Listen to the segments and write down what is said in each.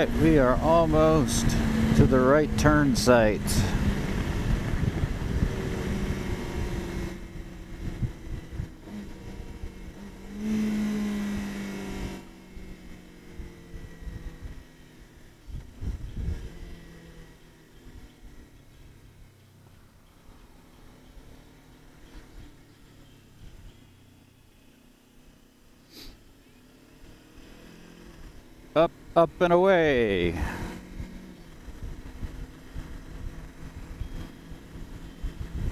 Alright, we are almost to the right turn site. Up, up and away.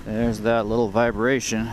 There's that little vibration.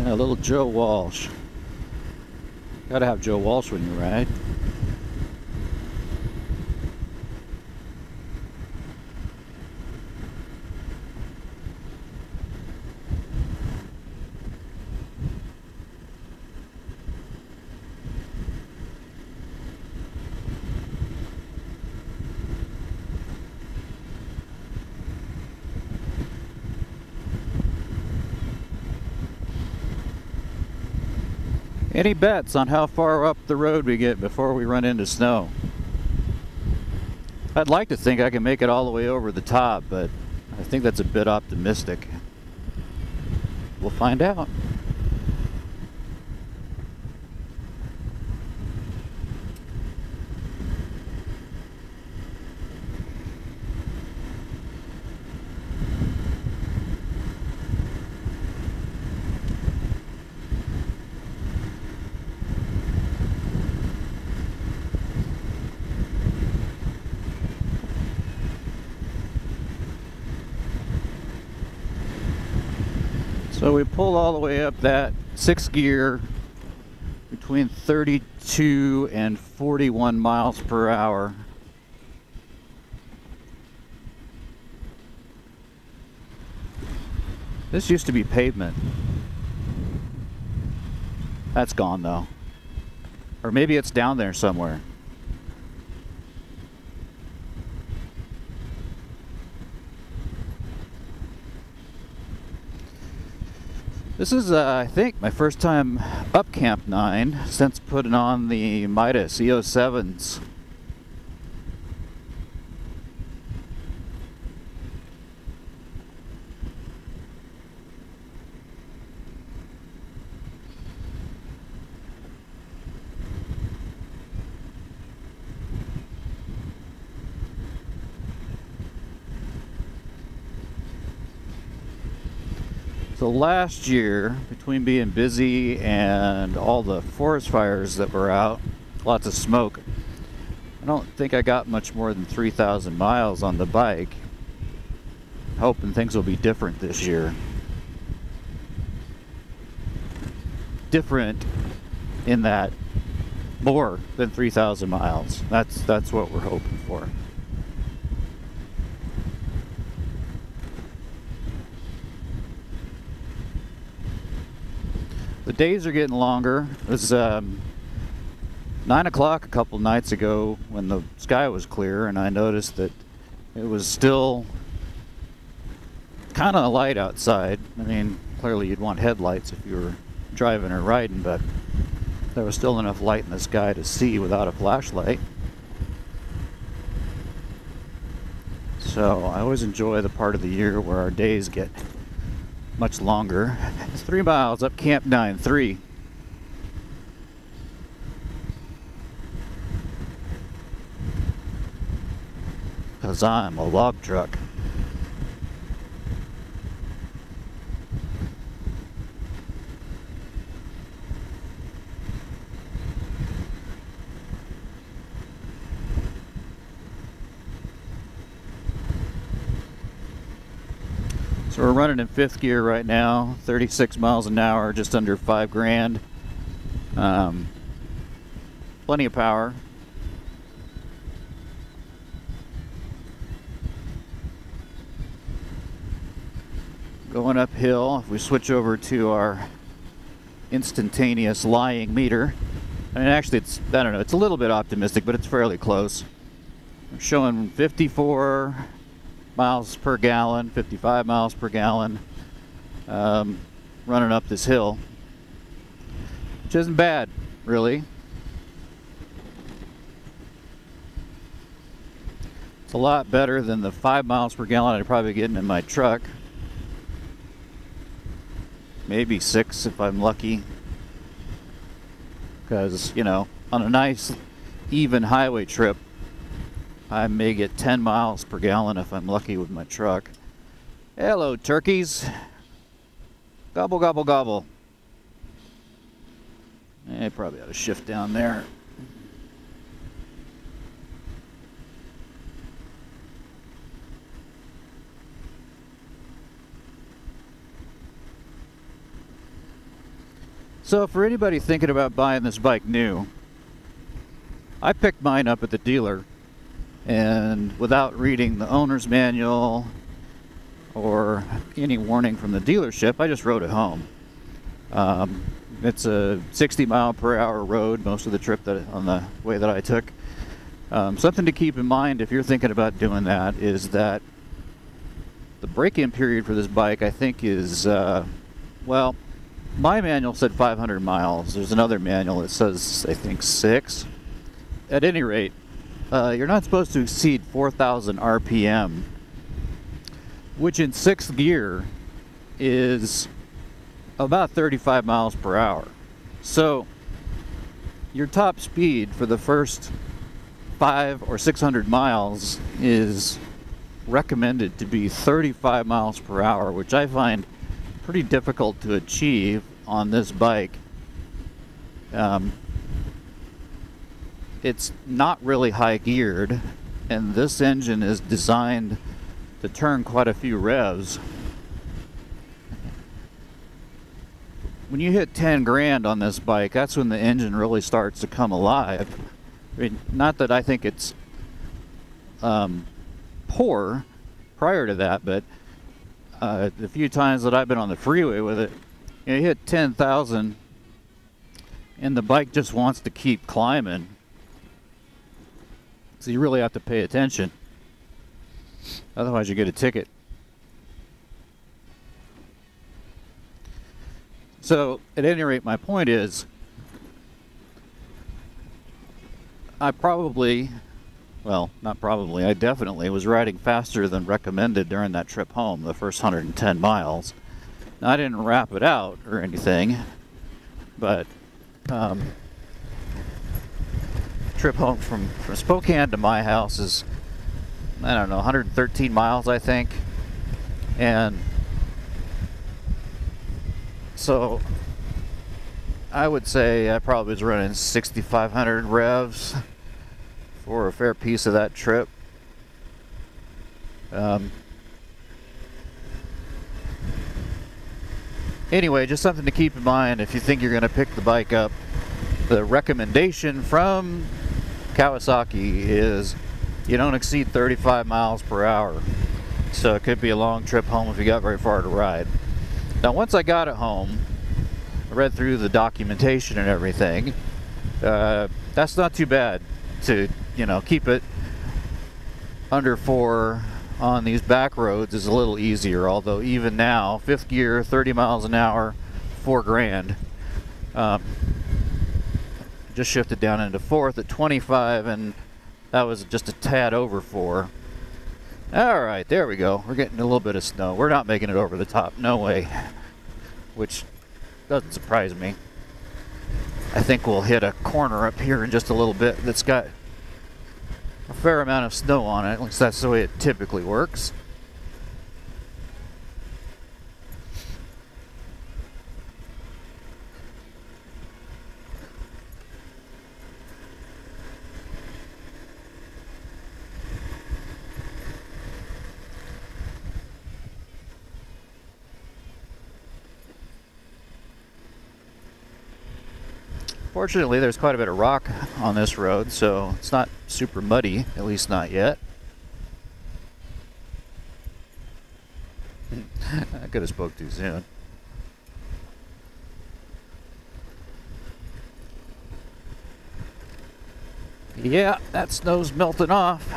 A little Joe Walsh. Gotta have Joe Walsh when you ride. Any bets on how far up the road we get before we run into snow? I'd like to think I can make it all the way over the top, but I think that's a bit optimistic. We'll find out. So we pull all the way up that 6th gear between 32 and 41 miles per hour. This used to be pavement. That's gone though. Or maybe it's down there somewhere. This is, I think, my first time up Camp 9 since putting on the Midas EO7s. So last year, between being busy and all the forest fires that were out, lots of smoke, I don't think I got much more than 3,000 miles on the bike. Hoping things will be different this year. Different in that more than 3,000 miles. That's what we're hoping for. The days are getting longer. It was 9 o'clock a couple nights ago when the sky was clear, and I noticed that it was still kind of light outside. I mean, clearly you'd want headlights if you were driving or riding, but there was still enough light in the sky to see without a flashlight. So I always enjoy the part of the year where our days get much longer. It's 3 miles up Camp 9-3. Because I'm a log truck. So we're running in 5th gear right now, 36 miles an hour, just under 5 grand. Plenty of power. Going uphill, if we switch over to our instantaneous lying meter, I mean, actually it's, I don't know, it's a little bit optimistic, but it's fairly close. We're showing 54 miles per gallon, 55 miles per gallon, running up this hill, which isn't bad, really. It's a lot better than the 5 miles per gallon I'd probably getting in my truck. Maybe 6 if I'm lucky. Because, you know, on a nice, even highway trip, I may get 10 miles per gallon if I'm lucky with my truck. Hello, turkeys. Gobble, gobble, gobble. I probably ought to shift down there. So for anybody thinking about buying this bike new, I picked mine up at the dealer, and without reading the owner's manual or any warning from the dealership, I just rode it home. It's a 60 mile per hour road most of the trip that on the way that I took. Something to keep in mind if you're thinking about doing that is that the break-in period for this bike, I think, is well, my manual said 500 miles. There's another manual that says, I think, 6. At any rate, you're not supposed to exceed 4,000 RPM, which in 6th gear is about 35 miles per hour. So your top speed for the first 500 or 600 miles is recommended to be 35 miles per hour, which I find pretty difficult to achieve on this bike. It's not really high geared, and this engine is designed to turn quite a few revs. When you hit 10 grand on this bike, that's when the engine really starts to come alive. I mean, not that I think it's poor prior to that, but the few times that I've been on the freeway with it, you hit 10,000 and the bike just wants to keep climbing. So you really have to pay attention. Otherwise you get a ticket. So at any rate, my point is, I probably, well, not probably, I definitely was riding faster than recommended during that trip home, the first 110 miles. Now, I didn't wrap it out or anything, but trip home from Spokane to my house is, I don't know, 113 miles, I think. And so I would say I probably was running 6,500 revs for a fair piece of that trip. Anyway, just something to keep in mind if you think you're going to pick the bike up. The recommendation from Kawasaki is you don't exceed 35 miles per hour. So it could be a long trip home if you got very far to ride. Now, once I got it home, I read through the documentation and everything. That's not too bad to, keep it under 4 on these back roads is a little easier, although even now, 5th gear, 30 miles an hour, $4,000. Just shifted down into 4th at 25, and that was just a tad over 4. All right, there we go. We're getting a little bit of snow. We're not making it over the top, no way, which doesn't surprise me. I think we'll hit a corner up here in just a little bit that's got a fair amount of snow on it. At least that's the way it typically works. Fortunately, there's quite a bit of rock on this road, so it's not super muddy, at least not yet. I could have spoke too soon. Yeah, that snow's melting off.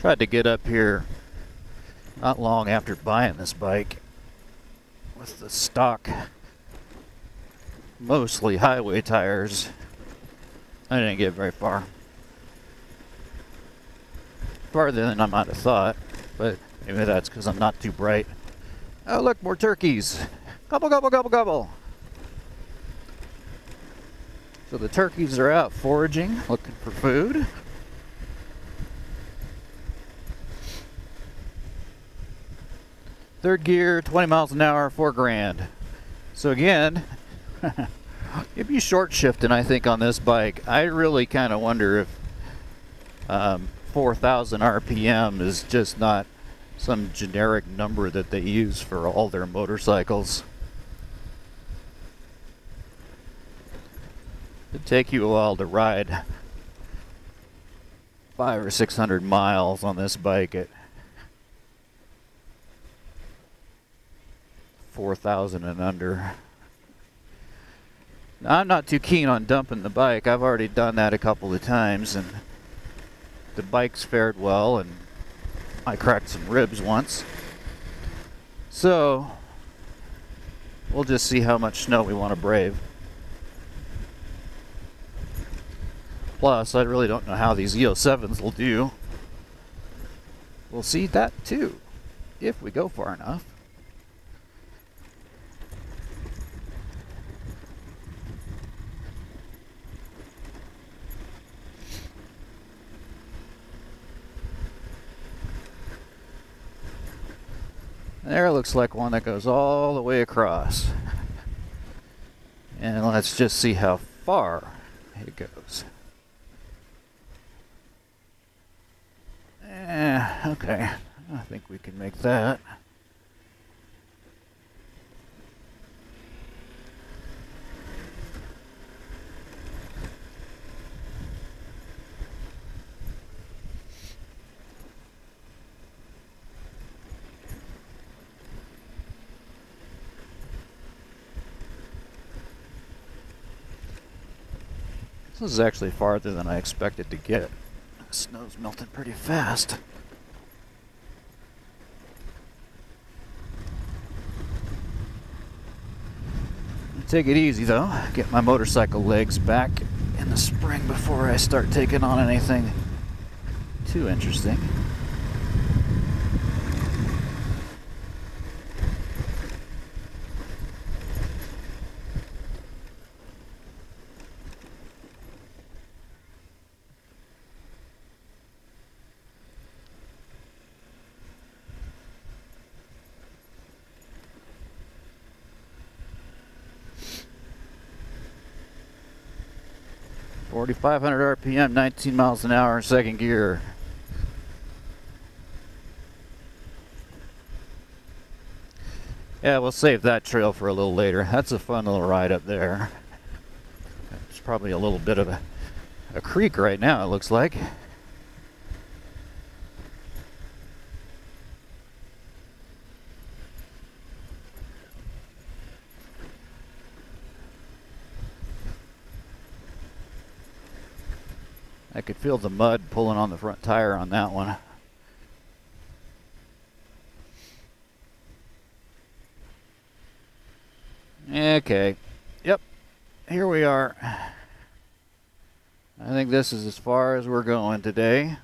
Tried to get up here not long after buying this bike with the stock, mostly highway tires. I didn't get very far. Farther than I might have thought, but maybe that's because I'm not too bright. Oh look, more turkeys. Gobble, gobble, gobble, gobble. So the turkeys are out foraging, looking for food. Third gear, 20 miles an hour, $4,000. So again, you'd be short shifting, I think, on this bike. I really kind of wonder if 4,000 RPM is just not some generic number that they use for all their motorcycles. It'd take you a while to ride 500 or 600 miles on this bike at 4,000 and under. Now, I'm not too keen on dumping the bike. I've already done that a couple of times, and the bike's fared well, and I cracked some ribs once. So we'll just see how much snow we want to brave. Plus, I really don't know how these EO7s will do. We'll see that too, if we go far enough. There looks like one that goes all the way across. And let's just see how far it goes. Okay. I think we can make that. This is actually farther than I expected to get. The snow's melting pretty fast. Take it easy though. Get my motorcycle legs back in the spring before I start taking on anything too interesting. 4,500 RPM, 19 miles an hour in second gear. Yeah, we'll save that trail for a little later. That's a fun little ride up there. It's probably a little bit of a creek right now, it looks like. I could feel the mud pulling on the front tire on that one. Okay, yep, here we are. I think this is as far as we're going today.